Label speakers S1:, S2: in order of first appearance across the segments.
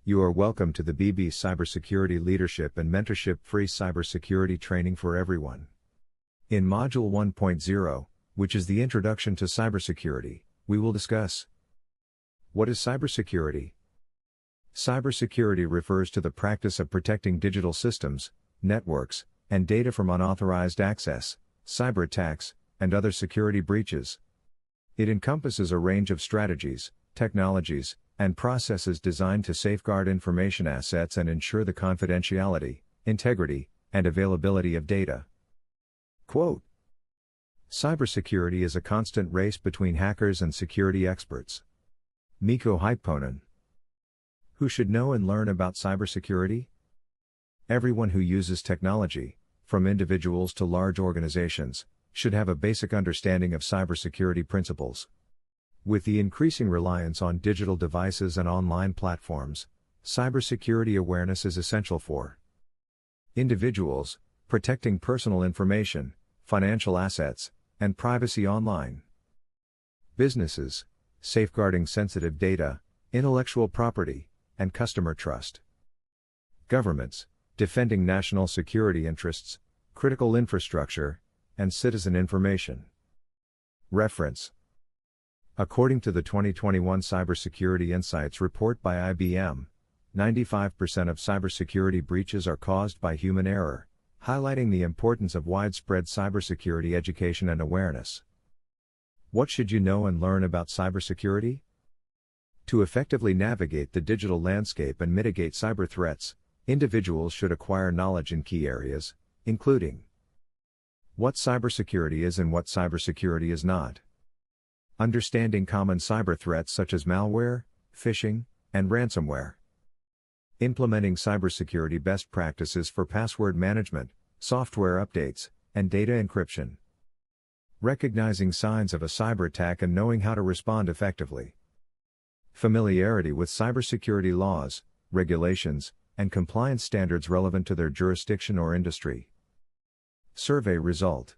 S1: You are welcome to the BB Cybersecurity Leadership and Mentorship Free Cybersecurity Training for Everyone. In Module 1.0, which is the Introduction to Cybersecurity, we will discuss: what is cybersecurity? Cybersecurity refers to the practice of protecting digital systems, networks, and data from unauthorized access, cyber attacks, and other security breaches. It encompasses a range of strategies, technologies, and processes designed to safeguard information assets and ensure the confidentiality, integrity, and availability of data. Quote: cybersecurity is a constant race between hackers and security experts. Mikko Hyppönen. Who should know and learn about cybersecurity? Everyone who uses technology, from individuals to large organizations, should have a basic understanding of cybersecurity principles. With the increasing reliance on digital devices and online platforms, cybersecurity awareness is essential for individuals, protecting personal information, financial assets, and privacy online. Businesses, safeguarding sensitive data, intellectual property, and customer trust. Governments, defending national security interests, critical infrastructure, and citizen information. Reference: according to the 2021 Cybersecurity Insights report by IBM, 95% of cybersecurity breaches are caused by human error, highlighting the importance of widespread cybersecurity education and awareness. What should you know and learn about cybersecurity? To effectively navigate the digital landscape and mitigate cyber threats, individuals should acquire knowledge in key areas, including what cybersecurity is and what cybersecurity is not. Understanding common cyber threats such as malware, phishing, and ransomware. Implementing cybersecurity best practices for password management, software updates, and data encryption. Recognizing signs of a cyber attack and knowing how to respond effectively. Familiarity with cybersecurity laws, regulations, and compliance standards relevant to their jurisdiction or industry. Survey result.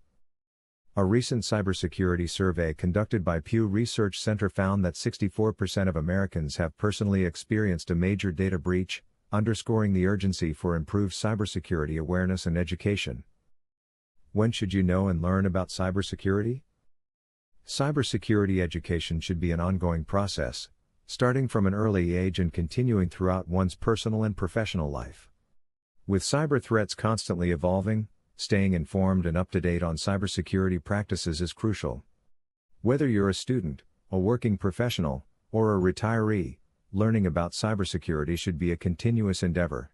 S1: A recent cybersecurity survey conducted by Pew Research Center found that 64% of Americans have personally experienced a major data breach, underscoring the urgency for improved cybersecurity awareness and education. When should you know and learn about cybersecurity? Cybersecurity education should be an ongoing process, starting from an early age and continuing throughout one's personal and professional life. With cyber threats constantly evolving, staying informed and up to date on cybersecurity practices is crucial. Whether you're a student, a working professional, or a retiree, learning about cybersecurity should be a continuous endeavor.